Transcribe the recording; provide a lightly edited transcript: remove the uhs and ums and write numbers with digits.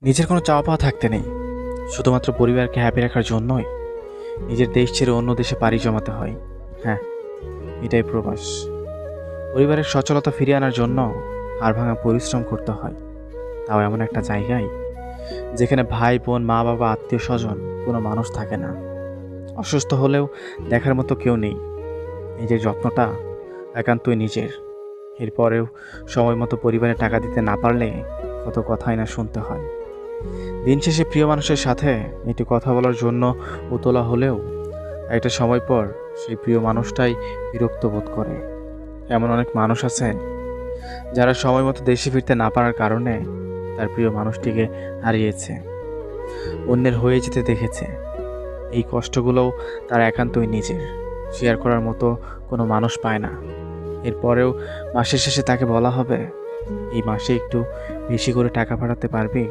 নিজের কোনো চাওয়া পাওয়া থাকতে নেই, শুধুমাত্র পরিবারকে হ্যাপি রাখার জন্যই নিজের দেশ ছেড়ে অন্য দেশে পাড়ি জমাতে হয়। হ্যাঁ, এটাই প্রবাস। পরিবারের সচলতা ফিরিয়ে আনার জন্য হাড় ভাঙা পরিশ্রম করতে হয়, তাও এমন একটা জায়গায় যেখানে ভাই বোন মা বাবা আত্মীয় স্বজন কোনো মানুষ থাকে না। অসুস্থ হলেও দেখার মতো কেউ নেই। নিজের যত্নটা একান্তই নিজের। এরপরেও সময় মতো পরিবারে টাকা দিতে না পারলে কত কথাই না শুনতে হয়। দিন শেষে প্রিয় মানুষের সাথে একটু কথা বলার জন্য উতলা হলেও একটা সময় পর সেই প্রিয় মানুষটাই বিরক্ত বোধ করে। এমন অনেক মানুষ আছে যারা সময় মতো দেশে ফিরতে না পারার কারণে তার প্রিয় মানুষটিকে হারিয়েছে, অন্যের হয়ে যেতে দেখেছে। এই কষ্টগুলোও তার একান্তই নিজের, শেয়ার করার মতো কোনো মানুষ পায় না। এরপরেও মাসের শেষে তাকে বলা হবে, এই মাসে একটু বেশি করে টাকা পাঠাতে পারবি?